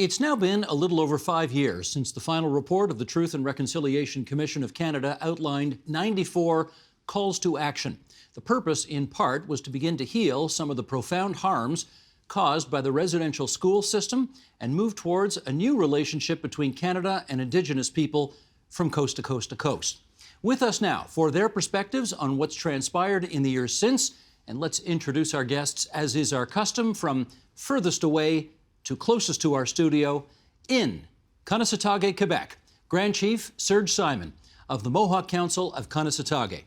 It's now been a little over 5 years since the final report of the Truth and Reconciliation Commission of Canada outlined 94 calls to action. The purpose, in part, was to begin to heal some of the profound harms caused by the residential school system and move towards a new relationship between Canada and Indigenous people from coast to coast to coast. With us now for their perspectives on what's transpired in the years since, and let's introduce our guests, as is our custom, from furthest away to closest to our studio, in Kanesatake, Quebec, Grand Chief Serge Simon of the Mohawk Council of Kanesatake.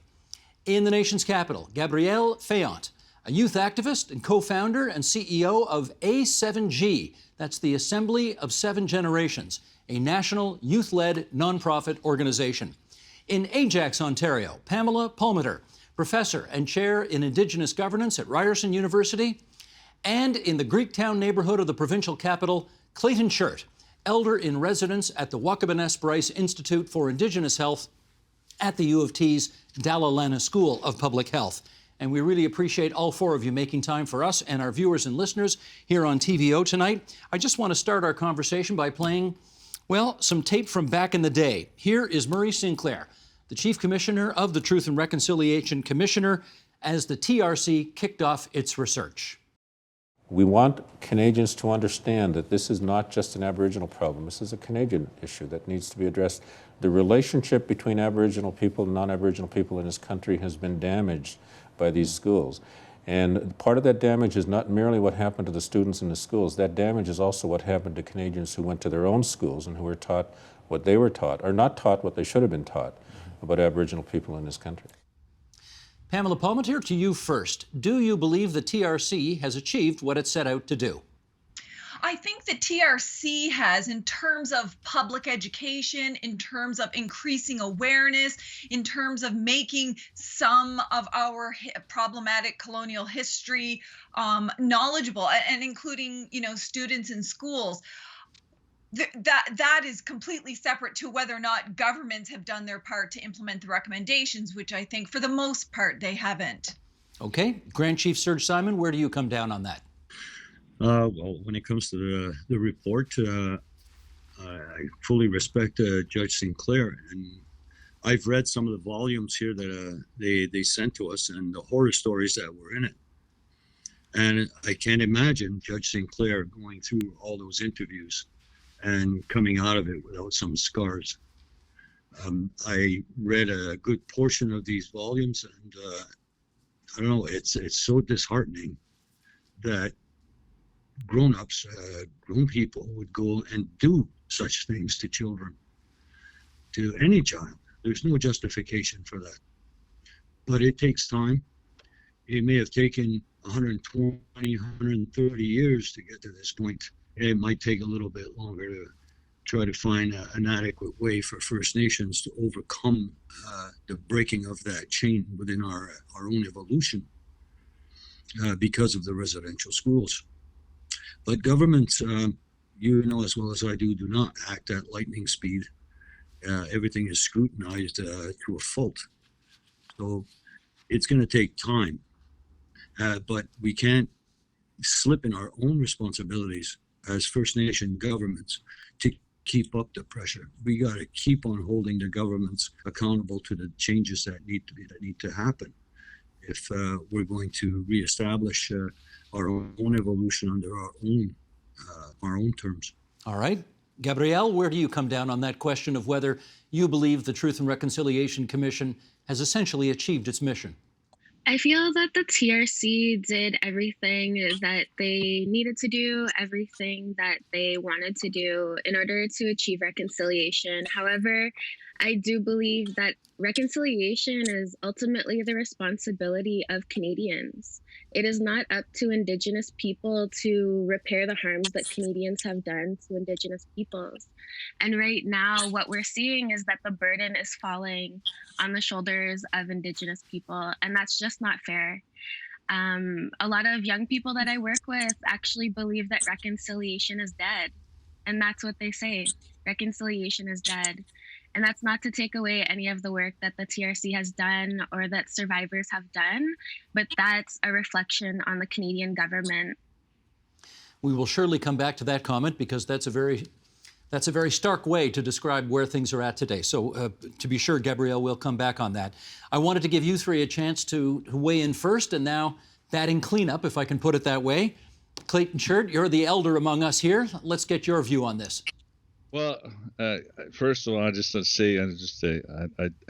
In the nation's capital, Gabrielle Fayant, a youth activist and co-founder and CEO of A7G, that's the Assembly of Seven Generations, a national youth-led nonprofit organization. In Ajax, Ontario, Pamela Palmater, professor and chair in Indigenous governance at Ryerson University. And in the Greektown neighborhood of the provincial capital, Clayton Shirt, elder in residence at the Waakabanes Bryce Institute for Indigenous Health at the U of T's Dalalana School of Public Health. And we really appreciate all four of you making time for us and our viewers and listeners here on TVO tonight. I just want to start our conversation by playing, well, some tape from back in the day. Here is Murray Sinclair, the Chief Commissioner of the Truth and Reconciliation Commissioner, as the TRC kicked off its research. We want Canadians to understand that this is not just an Aboriginal problem. This is a Canadian issue that needs to be addressed. The relationship between Aboriginal people and non-Aboriginal people in this country has been damaged by these schools. And part of that damage is not merely what happened to the students in the schools. That damage is also what happened to Canadians who went to their own schools and who were taught what they were taught, or not taught what they should have been taught about Aboriginal people in this country. Pamela Palmater, to you first. Do you believe the TRC has achieved what it set out to do? I think the TRC has, in terms of public education, in terms of increasing awareness, in terms of making some of our problematic colonial history knowledgeable, and including, students in schools. That is completely separate to whether or not governments have done their part to implement the recommendations, which I think for the most part they haven't. Okay. Grand Chief Serge Simon, where do you come down on that? Well, when it comes to the report, I fully respect Judge Sinclair, and I've read some of the volumes here that they sent to us and the horror stories that were in it. And I can't imagine Judge Sinclair going through all those interviews and coming out of it without some scars. I read a good portion of these volumes, and I don't know, it's so disheartening that grown-ups, grown people would go and do such things to children, to any child. There's no justification for that. But it takes time. It may have taken 120, 130 years to get to this point. It might take a little bit longer to try to find an adequate way for First Nations to overcome the breaking of that chain within our own evolution because of the residential schools. But governments, you know as well as I do not act at lightning speed. Everything is scrutinized to a fault. So it's going to take time. But we can't slip in our own responsibilities as First Nation governments to keep up the pressure. We got to keep on holding the governments accountable to the changes that need to happen if we're going to reestablish our own evolution under our own terms. All right. Gabrielle, where do you come down on that question of whether you believe the Truth and Reconciliation Commission has essentially achieved its mission? I feel that the TRC did everything that they needed to do, everything that they wanted to do in order to achieve reconciliation. However, I do believe that reconciliation is ultimately the responsibility of Canadians. It is not up to Indigenous people to repair the harms that Canadians have done to Indigenous peoples. And right now, what we're seeing is that the burden is falling on the shoulders of Indigenous people, and that's just not fair. A lot of young people that I work with actually believe that reconciliation is dead, and that's what they say. Reconciliation is dead. And that's not to take away any of the work that the TRC has done or that survivors have done, but that's a reflection on the Canadian government. We will surely come back to that comment because that's a very stark way to describe where things are at today. So to be sure, Gabrielle, we'll come back on that. I wanted to give you three a chance to weigh in first, and now batting cleanup, if I can put it that way. Clayton Shirt, you're the elder among us here. Let's get your view on this. Well, first of all, I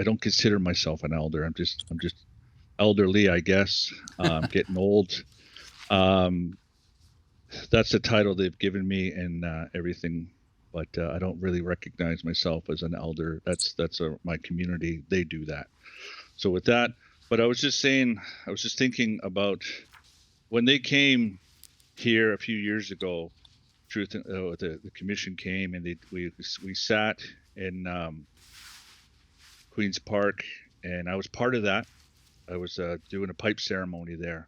don't consider myself an elder. I'm just elderly, I guess. I'm getting old. That's the title they've given me and everything. But I don't really recognize myself as an elder. That's my community. They do that. So with that, but I was just thinking about when they came here a few years ago. The commission came and we sat in Queen's Park, and I was part of that. I was doing a pipe ceremony there,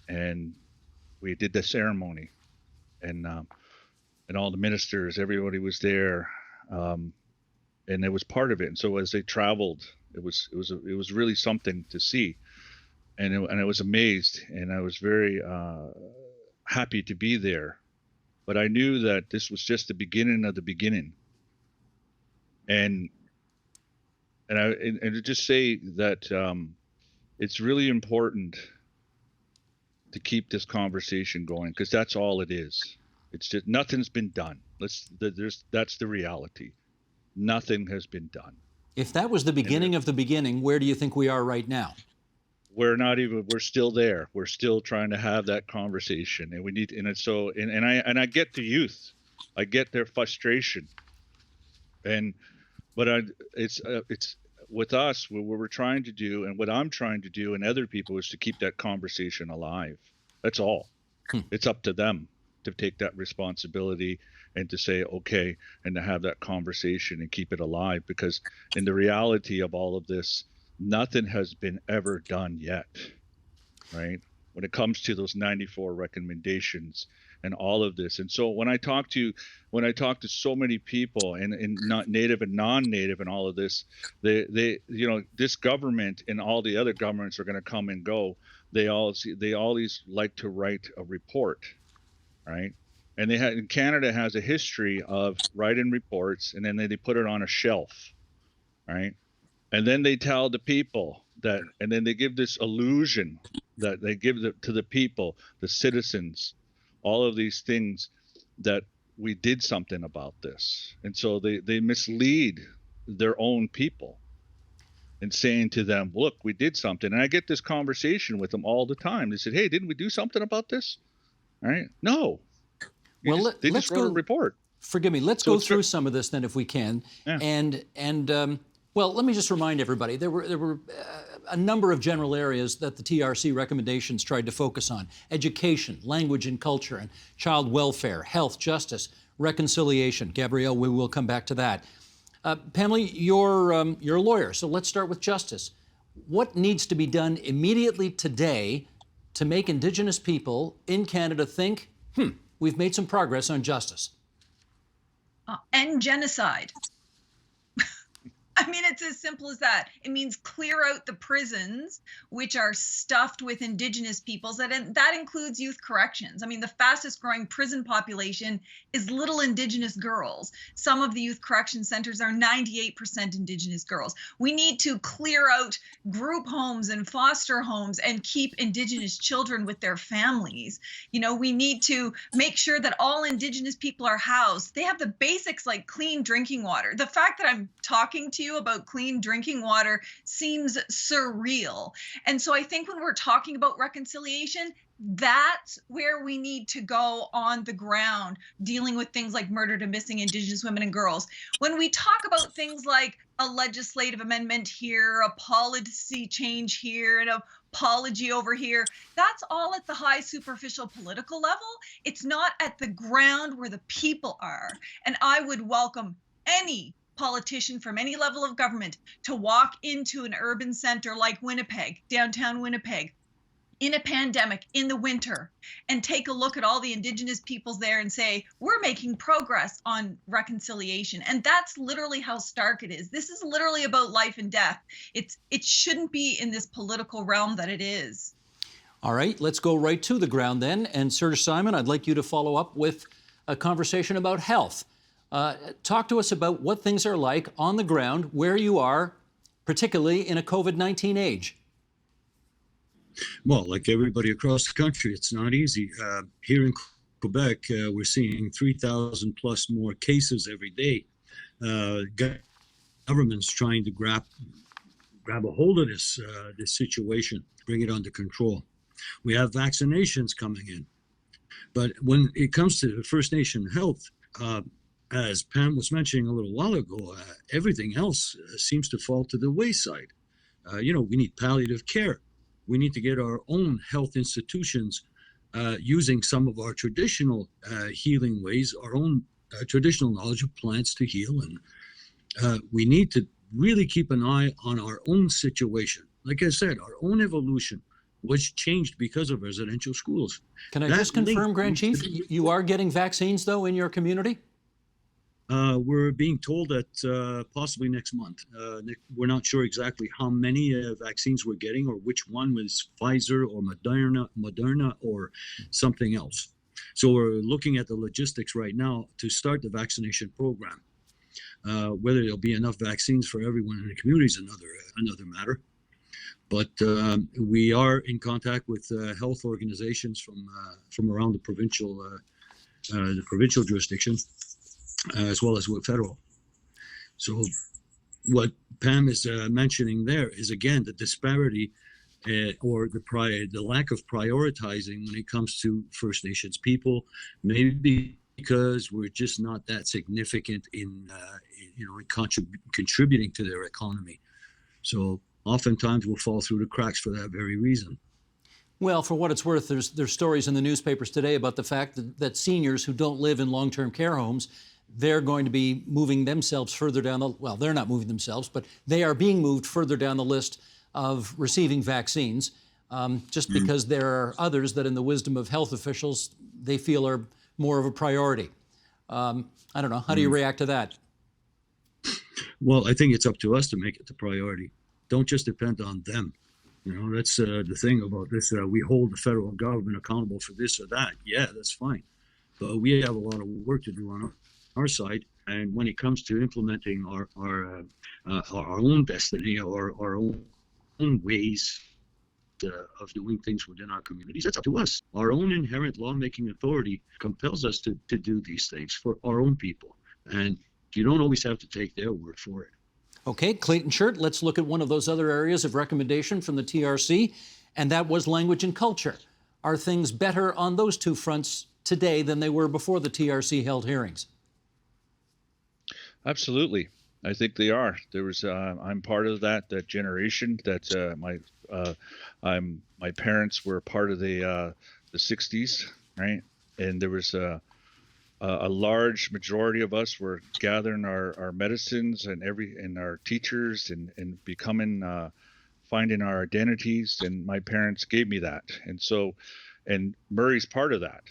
and we did the ceremony, and all the ministers, everybody was there, and it was part of it. And so as they traveled, it was really something to see, and I was amazed, and I was very happy to be there. But I knew that this was just the beginning of the beginning, and to just say that it's really important to keep this conversation going, because that's all it is. It's just nothing's been done. That's the reality. Nothing has been done. If that was the beginning of the beginning, where do you think we are right now? We're still there. We're still trying to have that conversation, and we need, and I get the youth, I get their frustration, but it's with us, what we're trying to do, and what I'm trying to do, and other people, is to keep that conversation alive. That's all. It's up to them to take that responsibility and to say, okay, and to have that conversation and keep it alive, because in the reality of all of this, nothing has been ever done yet, right? When it comes to those 94 recommendations and all of this. And so when I talk to so many people, and not native and non-native and all of this, they this government and all the other governments are going to come and go. They always like to write a report, right? And Canada has a history of writing reports, and then they put it on a shelf, right? And then they tell the people that, and then they give this illusion that they give to the people, the citizens, all of these things, that we did something about this. And so they mislead their own people and saying to them, look, we did something. And I get this conversation with them all the time. They said, hey, didn't we do something about this? All right. No. They just wrote a report. Forgive me. Let's go through some of this then, if we can. Yeah. Well, let me just remind everybody, there were a number of general areas that the TRC recommendations tried to focus on: education, language and culture, and child welfare, health, justice, reconciliation. Gabrielle, we will come back to that. Pamela, you're a lawyer, so let's start with justice. What needs to be done immediately today to make Indigenous people in Canada think, we've made some progress on justice? End genocide. I mean, it's as simple as that. It means clear out the prisons, which are stuffed with Indigenous peoples. That includes youth corrections. I mean, the fastest growing prison population is little Indigenous girls. Some of the youth correction centers are 98% Indigenous girls. We need to clear out group homes and foster homes and keep Indigenous children with their families. We need to make sure that all Indigenous people are housed. They have the basics like clean drinking water. The fact that I'm talking to you about clean drinking water seems surreal. And so I think when we're talking about reconciliation, that's where we need to go on the ground, dealing with things like murdered and missing Indigenous women and girls. When we talk about things like a legislative amendment here, a policy change here, and an apology over here, that's all at the high superficial political level. It's not at the ground where the people are. And I would welcome any politician from any level of government to walk into an urban center like Winnipeg, downtown Winnipeg, in a pandemic, in the winter, and take a look at all the Indigenous peoples there and say, we're making progress on reconciliation. And that's literally how stark it is. This is literally about life and death. It shouldn't be in this political realm that it is. All right, let's go right to the ground then. And Sir Simon, I'd like you to follow up with a conversation about health. Talk to us about what things are like on the ground, where you are, particularly in a COVID-19 age. Well, like everybody across the country, it's not easy. Here in Quebec, we're seeing 3,000 plus more cases every day. Government's trying to grab a hold of this situation, bring it under control. We have vaccinations coming in, but when it comes to First Nation health, as Pam was mentioning a little while ago, everything else seems to fall to the wayside. We need palliative care. We need to get our own health institutions using some of our traditional healing ways, our own traditional knowledge of plants to heal. And we need to really keep an eye on our own situation. Like I said, our own evolution was changed because of residential schools. Can I just confirm, Grand Chief, you are getting vaccines, though, in your community? We're being told that possibly next month. We're not sure exactly how many vaccines we're getting or which one was Pfizer or Moderna or something else. So we're looking at the logistics right now to start the vaccination program. Whether there'll be enough vaccines for everyone in the community is another matter. But we are in contact with health organizations from around the provincial jurisdiction, as well as with federal. So what Pam is mentioning there is, again, the disparity or the lack of prioritizing when it comes to First Nations people, maybe because we're just not that significant in contributing to their economy. So oftentimes we'll fall through the cracks for that very reason. Well, for what it's worth, there's stories in the newspapers today about the fact that seniors who don't live in long-term care homes, they're going to be moving themselves further down they're not moving themselves, but they are being moved further down the list of receiving vaccines, just because there are others that, in the wisdom of health officials, they feel are more of a priority. I don't know. How do you react to that? Well, I think it's up to us to make it the priority. Don't just depend on them. That's the thing about this. We hold the federal government accountable for this or that. Yeah, that's fine. But we have a lot of work to do on our side. And when it comes to implementing our own destiny or our own ways of doing things within our communities, that's up to us. Our own inherent lawmaking authority compels us to do these things for our own people. And you don't always have to take their word for it. Okay, Clayton Shirt, let's look at one of those other areas of recommendation from the TRC, and that was language and culture. Are things better on those two fronts today than they were before the TRC held hearings? Absolutely. I think they are. There was I'm part of that generation that my parents were part of the 60s, right? And there was a large majority of us were gathering our medicines and our teachers and becoming finding our identities, and my parents gave me that. And Murray's part of that,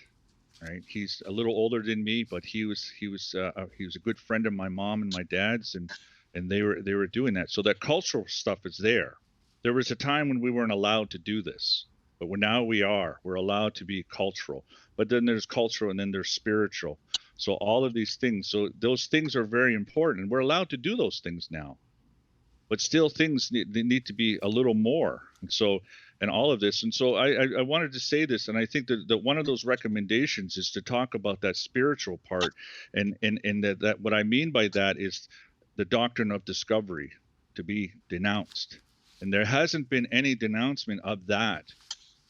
right? He's a little older than me, but he was a good friend of my mom and my dad's, and they were doing that. So that cultural stuff is there. There was a time when we weren't allowed to do this, but we're allowed to be cultural. But then there's cultural, and then there's spiritual. So all of these things, so those things are very important. We're allowed to do those things now, but still things need to be a little more. And all of this. And so I wanted to say this, and I think that one of those recommendations is to talk about that spiritual part, and that what I mean by that is the doctrine of discovery to be denounced. And there hasn't been any denouncement of that.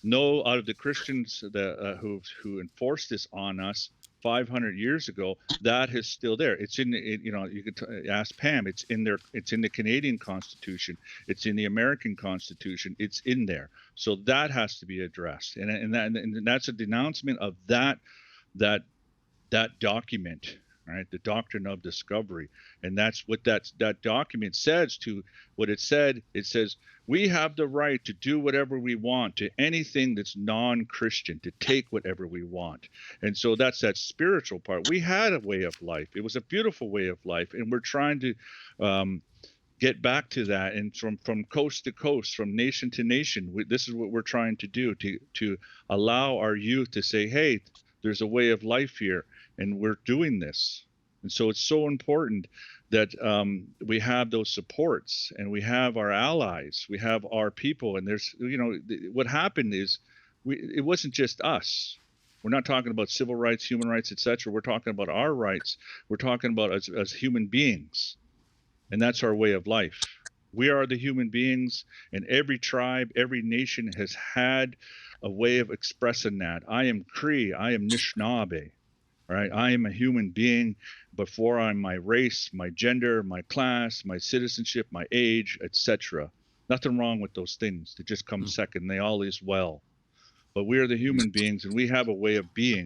No, out of the Christians who enforced this on us 500 years ago, that is still there. It's in you could ask Pam. It's in there. It's in the Canadian Constitution. It's in the American Constitution. It's in there. So that has to be addressed, and that's a denouncement of that document, right? The doctrine of discovery, and that's what that document says. To what it said, it says we have the right to do whatever we want to anything that's non-Christian, to take whatever we want. And so that's that spiritual part. We had a way of life. It was a beautiful way of life, and we're trying to get back to that, and from coast to coast, from nation to nation, this is what we're trying to do, to allow our youth to say, hey, there's a way of life here, and we're doing this. And so it's so important that we have those supports, and we have our allies, we have our people. And there's, what happened is it wasn't just us. We're not talking about civil rights, human rights, etc. We're talking about our rights. We're talking about as human beings. And that's our way of life. We are the human beings, and every tribe, every nation has had a way of expressing that. I am Cree, I am Anishinaabe, right? I am a human being before I'm my race, my gender, my class, my citizenship, my age, etc. Nothing wrong with those things. They just come second. They all is well. But we are the human beings, and we have a way of being.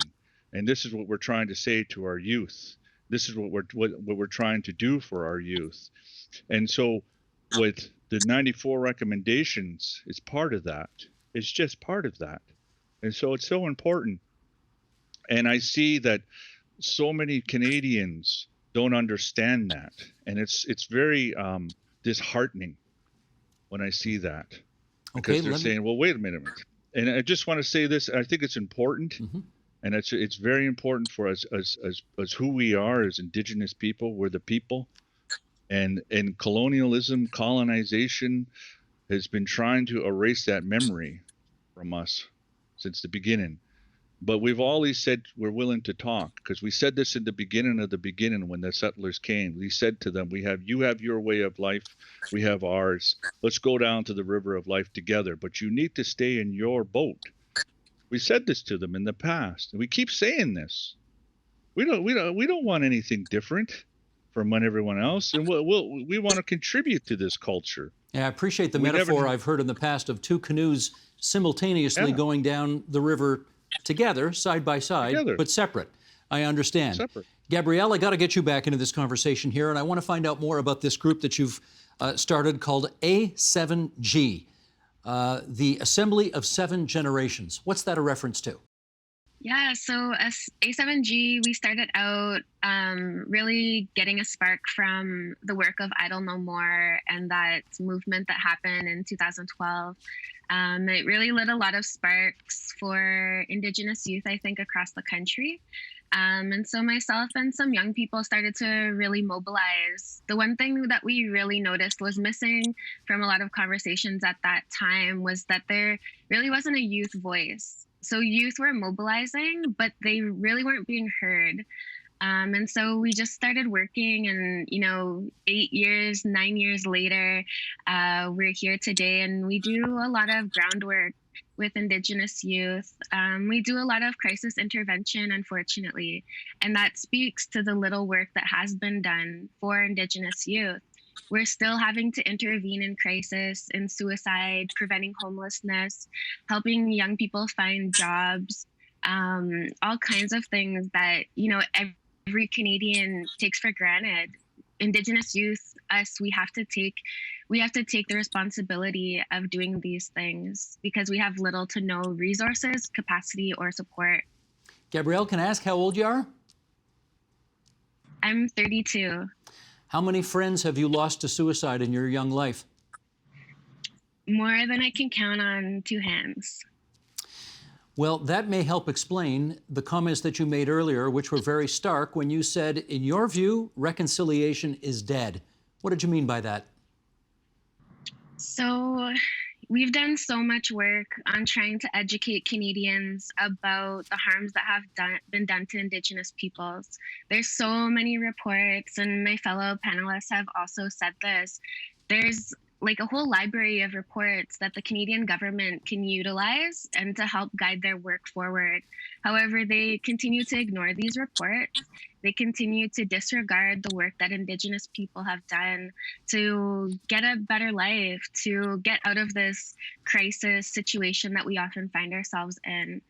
And this is what we're trying to say to our youth. This is what we're trying to do for our youth. And so with the 94 recommendations, it's part of that. It's just part of that. And so it's so important. And I see that so many Canadians don't understand that. And it's very disheartening when I see that. Because they're saying, well, wait a minute. And I just want to say this. I think it's important. Mm-hmm. And it's very important for us as who we are as Indigenous people. We're the people, and colonialism, colonization, has been trying to erase that memory from us since the beginning. But we've always said we're willing to talk, because we said this in the beginning when the settlers came. We said to them, you have your way of life, we have ours. Let's go down to the river of life together, but you need to stay in your boat. We said this to them in the past, and we keep saying this. We don't want anything different from everyone else, and we want to contribute to this culture. Yeah, I appreciate the metaphor I've heard in the past of two canoes simultaneously going down the river together, side by side, but separate. I understand. Separate. Gabrielle, I got to get you back into this conversation here, and I want to find out more about this group that you've started called A7G. The Assembly of Seven Generations. What's that a reference to? Yeah, so as A7G, we started out really getting a spark from the work of Idle No More and that movement that happened in 2012. It really lit a lot of sparks for Indigenous youth, I think, across the country. And so myself and some young people started to really mobilize. The one thing that we really noticed was missing from a lot of conversations at that time was that there really wasn't a youth voice. So youth were mobilizing, but they really weren't being heard. And so we just started working, and 9 years later, we're here today, and we do a lot of groundwork with Indigenous youth. We do a lot of crisis intervention, unfortunately, and that speaks to the little work that has been done for Indigenous youth. We're still having to intervene in crisis, in suicide, preventing homelessness, helping young people find jobs, all kinds of things that, every Canadian takes for granted. Indigenous youth, us, we have to take the responsibility of doing these things because we have little to no resources, capacity, or support. Gabrielle, can I ask how old you are? I'm 32. How many friends have you lost to suicide in your young life? More than I can count on two hands. Well, that may help explain the comments that you made earlier, which were very stark when you said, in your view, reconciliation is dead. What did you mean by that? So we've done so much work on trying to educate Canadians about the harms that have been done to Indigenous peoples. There's so many reports, and my fellow panelists have also said this. There's like a whole library of reports that the Canadian government can utilize and to help guide their work forward. However, they continue to ignore these reports. They continue to disregard the work that Indigenous people have done to get a better life, to get out of this crisis situation that we often find ourselves in.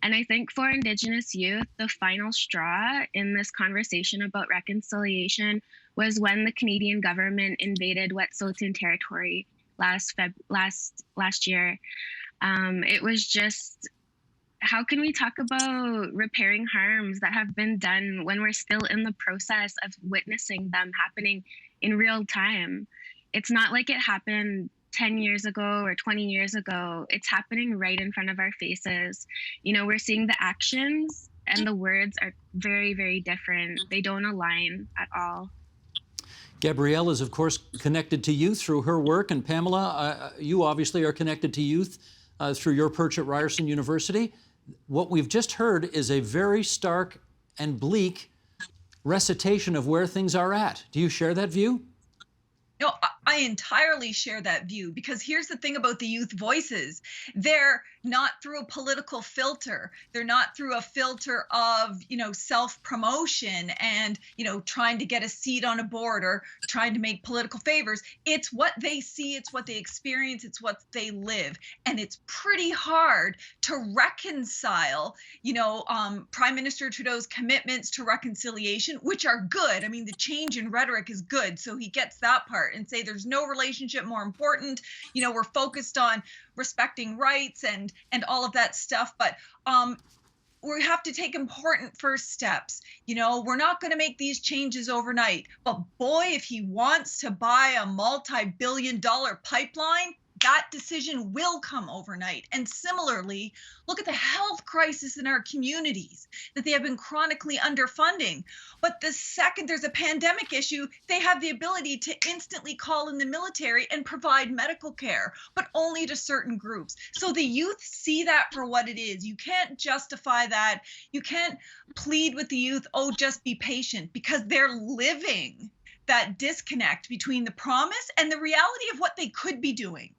And I think for Indigenous youth, the final straw in this conversation about reconciliation was when the Canadian government invaded Wet'suwet'en territory last year. It was just, how can we talk about repairing harms that have been done when we're still in the process of witnessing them happening in real time? It's not like it happened 10 years ago or 20 years ago. It's happening right in front of our faces. You know, we're seeing the actions and the words are very, very different. They don't align at all. Gabrielle is, of course, connected to youth through her work, and Pamela, you obviously are connected to youth through your perch at Ryerson University. What we've just heard is a very stark and bleak recitation of where things are at. Do you share that view? No, I entirely share that view, because here's the thing about the youth voices. They're not through a political filter. They're not through a filter of, self-promotion and, trying to get a seat on a board or trying to make political favors. It's what they see, it's what they experience, it's what they live. And it's pretty hard to reconcile, Prime Minister Trudeau's commitments to reconciliation, which are good. I mean, the change in rhetoric is good. So he gets that part, and say there's no relationship more important. We're focused on respecting rights and all of that stuff, but we have to take important first steps. We're not going to make these changes overnight, but boy, if he wants to buy a multi-billion-dollar pipeline, that decision will come overnight. And similarly, look at the health crisis in our communities, that they have been chronically underfunding. But the second there's a pandemic issue, they have the ability to instantly call in the military and provide medical care, but only to certain groups. So the youth see that for what it is. You can't justify that. You can't plead with the youth, oh, just be patient, because they're living that disconnect between the promise and the reality of what they could be doing.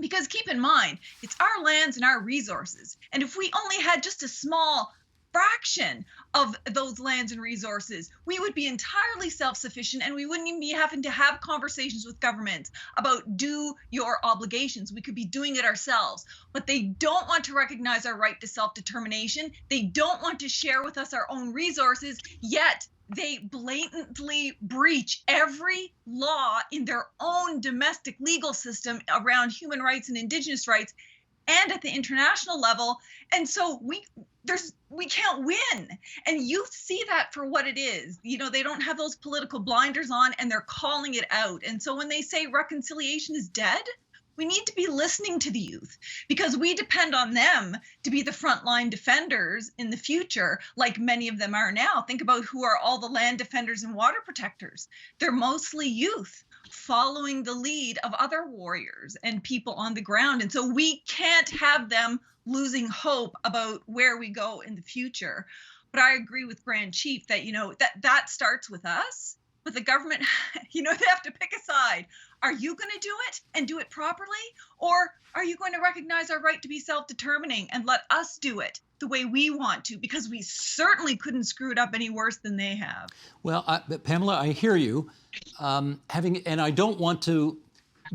Because keep in mind, it's our lands and our resources. And if we only had just a small fraction of those lands and resources, we would be entirely self-sufficient, and we wouldn't even be having to have conversations with governments about do your obligations. We could be doing it ourselves. But they don't want to recognize our right to self-determination. They don't want to share with us our own resources, yet they blatantly breach every law in their own domestic legal system around human rights and Indigenous rights, and at the international level. And so we can't win. And youth see that for what it is. They don't have those political blinders on, and they're calling it out. And so when they say reconciliation is dead, we need to be listening to the youth, because we depend on them to be the frontline defenders in the future, like many of them are now. Think about who are all the land defenders and water protectors. They're mostly youth following the lead of other warriors and people on the ground. And so we can't have them losing hope about where we go in the future. But I agree with Grand Chief that, that starts with us. But the government, they have to pick a side. Are you going to do it and do it properly? Or are you going to recognize our right to be self-determining and let us do it the way we want to? Because we certainly couldn't screw it up any worse than they have. Well, Pamela, I hear you. And I don't want to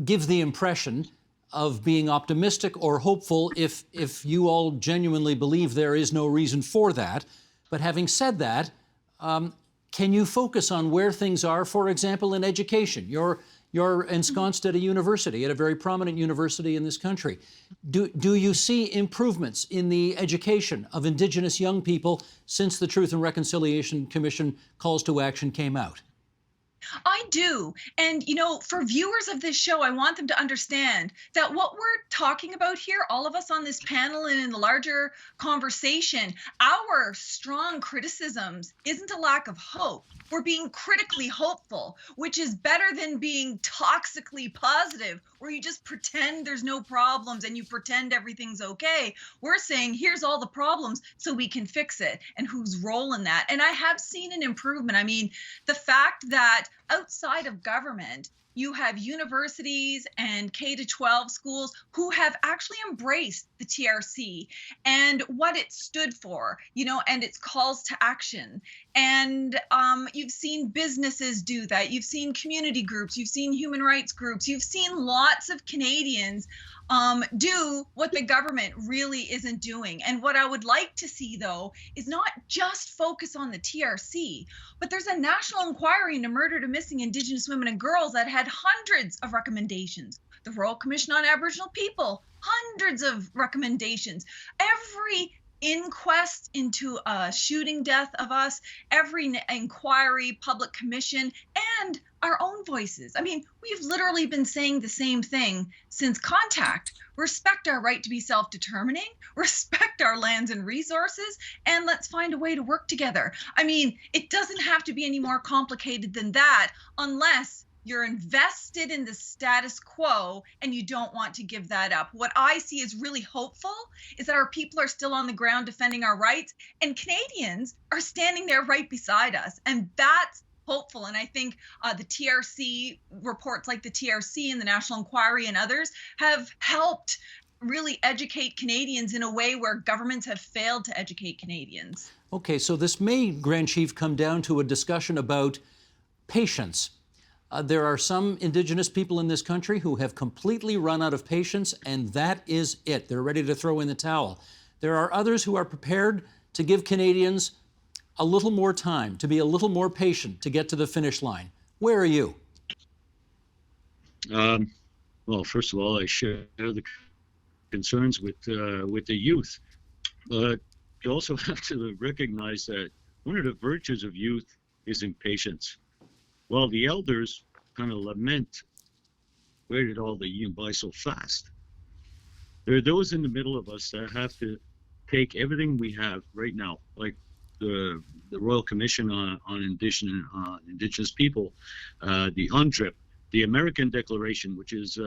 give the impression of being optimistic or hopeful if you all genuinely believe there is no reason for that. But having said that, can you focus on where things are, for example, in education? You're ensconced at a university, at a very prominent university in this country. Do you see improvements in the education of Indigenous young people since the Truth and Reconciliation Commission calls to action came out? I do. And, for viewers of this show, I want them to understand that what we're talking about here, all of us on this panel and in the larger conversation, our strong criticisms isn't a lack of hope. We're being critically hopeful, which is better than being toxically positive, where you just pretend there's no problems and you pretend everything's okay. We're saying, here's all the problems so we can fix it, and whose role in that. And I have seen an improvement. I mean, the fact that outside of government, you have universities and K-12 schools who have actually embraced the TRC and what it stood for, and its calls to action. And you've seen businesses do that. You've seen community groups. You've seen human rights groups. You've seen lots of Canadians do what the government really isn't doing. And what I would like to see, though, is not just focus on the TRC, but there's a national inquiry into murder to missing Indigenous women and girls that had hundreds of recommendations. The Royal Commission on Aboriginal People, hundreds of recommendations. Every inquest into a shooting death of us, every inquiry, public commission, and our own voices. I mean, we've literally been saying the same thing since contact. Respect our right to be self-determining, respect our lands and resources, and let's find a way to work together. I mean, it doesn't have to be any more complicated than that unless you're invested in the status quo and you don't want to give that up. What I see as really hopeful is that our people are still on the ground defending our rights, and Canadians are standing there right beside us. And that's hopeful. And I think the TRC reports like the TRC and the National Inquiry and others have helped really educate Canadians in a way where governments have failed to educate Canadians. Okay, so this may, Grand Chief, come down to a discussion about patience. There are some Indigenous people in this country who have completely run out of patience, and that is it. They're ready to throw in the towel. There are others who are prepared to give Canadians a little more time, to be a little more patient to get to the finish line. Where are you? Well, first of all, I share the concerns with the youth, but you also have to recognize that one of the virtues of youth is impatience. Well, the elders kind of lament, where did all the young buy so fast? There are those in the middle of us that have to take everything we have right now, like the Royal Commission on Indigenous People, the UNDRIP, the American Declaration, which is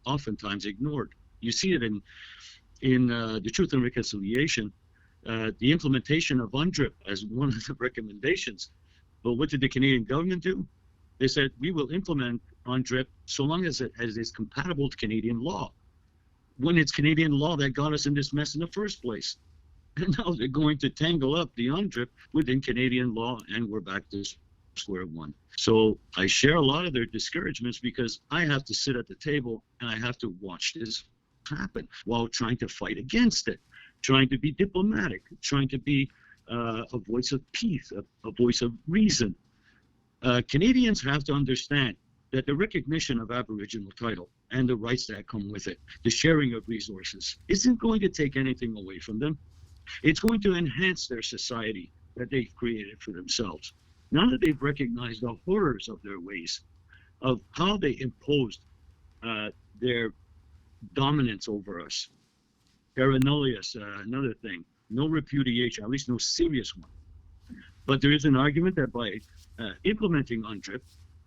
oftentimes ignored. You see it in the Truth and Reconciliation, the implementation of UNDRIP as one of the recommendations. But what did the Canadian government do? They said, we will implement UNDRIP so long as it is compatible to Canadian law. When it's Canadian law that got us in this mess in the first place. And now they're going to tangle up the UNDRIP within Canadian law, and we're back to square one. So I share a lot of their discouragements because I have to sit at the table and I have to watch this happen while trying to fight against it, trying to be diplomatic, trying to be a voice of peace, a voice of reason. Canadians have to understand that the recognition of Aboriginal title and the rights that come with it, the sharing of resources, isn't going to take anything away from them. It's going to enhance their society that they've created for themselves. Now that they've recognized the horrors of their ways, of how they imposed their dominance over us. Terra nullius, another thing, no repudiation, at least no serious one. But there is an argument that by implementing UNDRIP,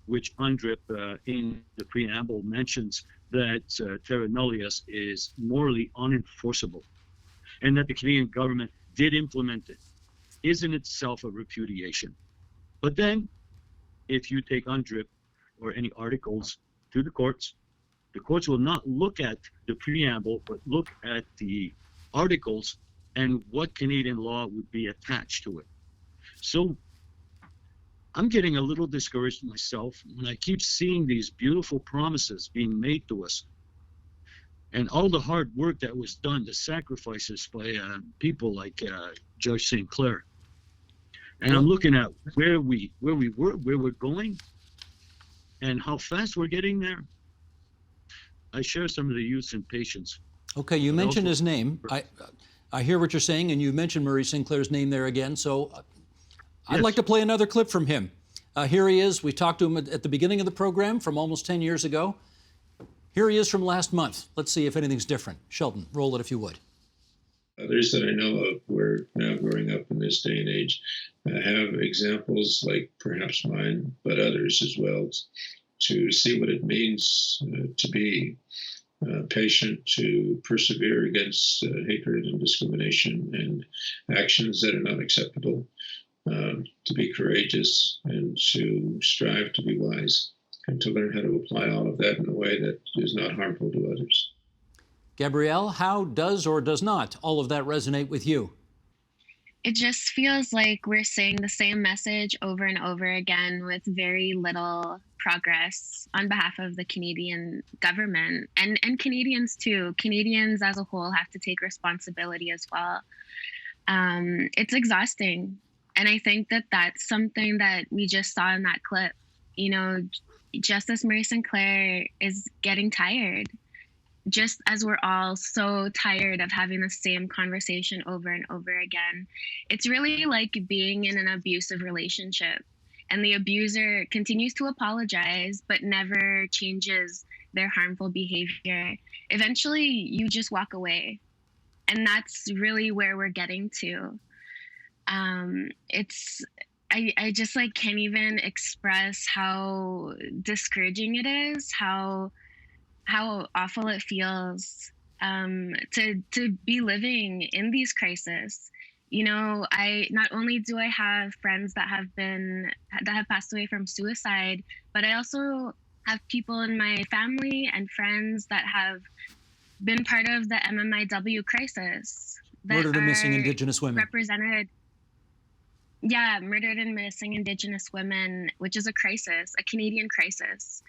which UNDRIP in the preamble mentions that terra nullius is morally unenforceable, and that the Canadian government did implement it, is in itself a repudiation. But then, if you take UNDRIP or any articles to the courts will not look at the preamble, but look at the articles and what Canadian law would be attached to it. So I'm getting a little discouraged myself when I keep seeing these beautiful promises being made to us, and all the hard work that was done, the sacrifices by people like Judge Sinclair. And I'm looking at where we were, where we're going, and how fast we're getting there. I share some of the youth's impatience. Okay, you mentioned his name. I hear what you're saying, and you mentioned Murray Sinclair's name there again, so I'd like to play another clip from him. Here he is. We talked to him at the beginning of the program from almost 10 years ago. Here he is from last month. Let's see if anything's different. Sheldon, roll it if you would. Others that I know of who are now growing up in this day and age have examples like perhaps mine, but others as well, to see what it means to be patient, to persevere against hatred and discrimination and actions that are not acceptable, to be courageous and to strive to be wise, and to learn how to apply all of that in a way that is not harmful to others. Gabrielle, how does or does not all of that resonate with you? It just feels like we're saying the same message over and over again with very little progress on behalf of the Canadian government and Canadians too. Canadians as a whole have to take responsibility as well. It's exhausting. And I think that that's something that we just saw in that clip. You know, Justice Murray Sinclair is getting tired. just as we're all so tired of having the same conversation over and over again, it's really like being in an abusive relationship and the abuser continues to apologize but never changes their harmful behavior. Eventually, you just walk away. And that's really where we're getting to. I just like can't even express how discouraging it is, how awful it feels to be living in these crises. You know, I not only do I have friends that have passed away from suicide, but I also have people in my family and friends that have been part of the MMIW crisis. That Murdered and missing Indigenous women. Represented. Yeah, murdered and missing Indigenous women, which is a crisis, a Canadian crisis.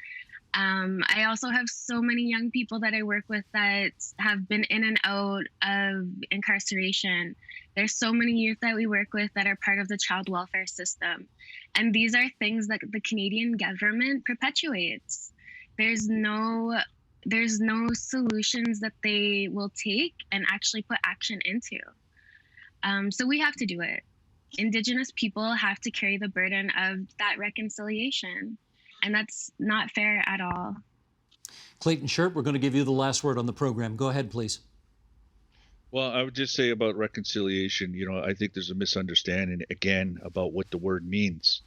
I also have so many young people that I work with that have been in and out of incarceration. There's so many youth that we work with that are part of the child welfare system. And these are things that the Canadian government perpetuates. There's no solutions that they will take and actually put action into. So we have to do it. Indigenous people have to carry the burden of that reconciliation. And that's not fair at all. Clayton Shirt, we're going to give you the last word on the program. Go ahead, please. Well, I would just say about reconciliation, you know, I think there's a misunderstanding again about what the word means.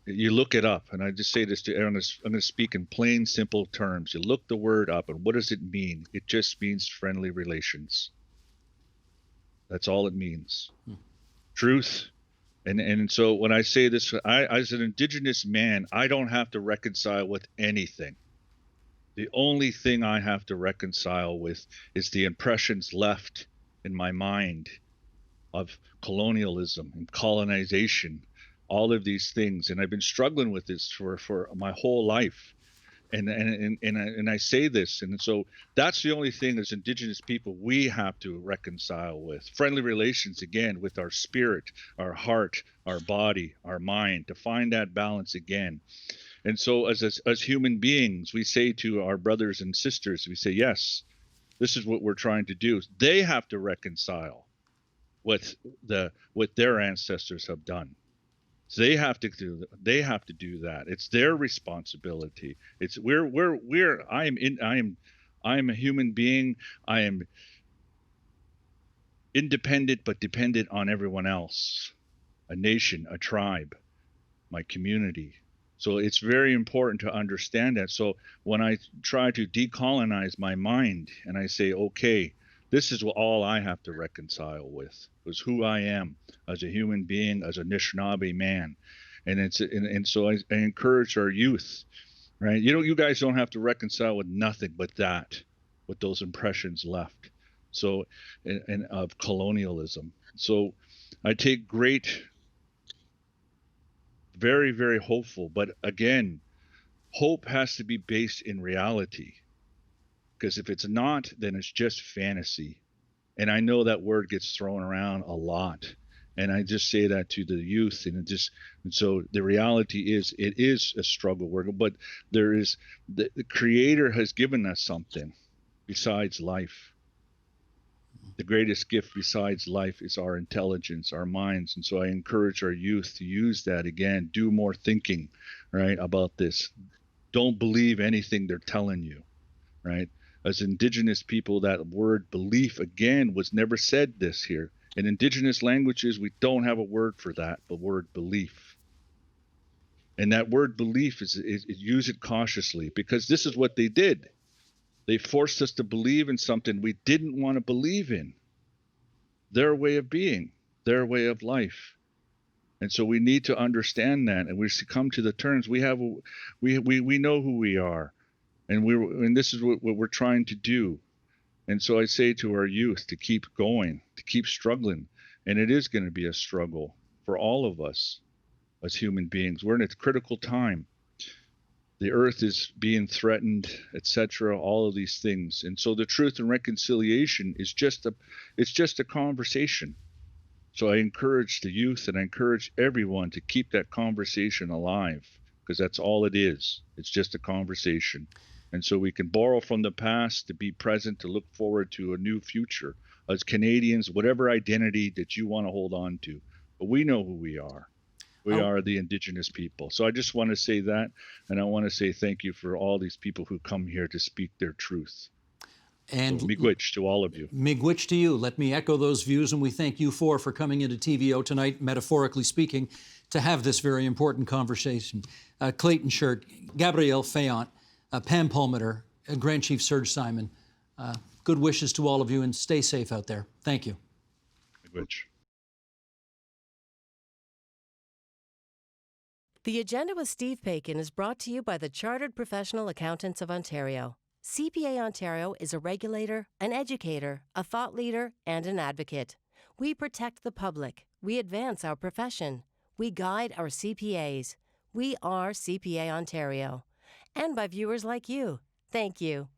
You look it up, and I just say this to everyone, I'm going to speak in plain, simple terms. You look the word up, and what does it mean? It just means friendly relations. That's all it means. Truth. And so when I say this, I, as an Indigenous man, I don't have to reconcile with anything. The only thing I have to reconcile with is the impressions left in my mind of colonialism and colonization, all of these things. And I've been struggling with this for my whole life. And I say this, and so that's the only thing as Indigenous people we have to reconcile with. Friendly relations, again, with our spirit, our heart, our body, our mind, to find that balance again. And so as human beings, we say to our brothers and sisters, we say, yes, this is what we're trying to do. They have to reconcile with what their ancestors have done. So they have to do that. It's their responsibility. I'm a human being. I am independent but dependent on everyone else, a nation, a tribe, my community. So it's very important to understand that. So when I try to decolonize my mind and I say, okay, this is all I have to reconcile with, is who I am as a human being, as a Anishinaabe man. And so I encourage our youth, right? You guys don't have to reconcile with nothing but that, with those impressions left. So, and of colonialism. So I take great, very, very hopeful, but again, hope has to be based in reality. Because if it's not, then it's just fantasy. And I know that word gets thrown around a lot. And I just say that to the youth. And so the reality is, it is a struggle work, but there is, the Creator has given us something besides life. The greatest gift besides life is our intelligence, our minds. And so I encourage our youth to use that again, do more thinking, right, about this. Don't believe anything they're telling you, right? As Indigenous people, that word belief, again, was never said this here. In Indigenous languages, we don't have a word for that, the word belief. And that word belief is use it cautiously, because this is what they did. They forced us to believe in something we didn't want to believe in. Their way of being, their way of life. And so we need to understand that, and we come to the terms. We know who we are. And this is what we're trying to do. And so I say to our youth to keep going, to keep struggling. And it is going to be a struggle for all of us as human beings. We're in a critical time. The earth is being threatened, etc., all of these things. And so the truth and reconciliation is just a conversation. So I encourage the youth and I encourage everyone to keep that conversation alive, because that's all it is. It's just a conversation. And so we can borrow from the past to be present, to look forward to a new future as Canadians, whatever identity that you want to hold on to. But we know who we are. We are the Indigenous people. So I just want to say that, and I want to say thank you for all these people who come here to speak their truth. And so, miigwech to all of you. Miigwech to you. Let me echo those views, and we thank you for coming into TVO tonight, metaphorically speaking, to have this very important conversation. Clayton Shirt, Gabrielle Fayant, Pam Palmater, Grand Chief Serge Simon, good wishes to all of you, and stay safe out there. Thank you. Miigwech. The Agenda with Steve Paikin is brought to you by the Chartered Professional Accountants of Ontario. CPA Ontario is a regulator, an educator, a thought leader, and an advocate. We protect the public. We advance our profession. We guide our CPAs. We are CPA Ontario. And by viewers like you. Thank you.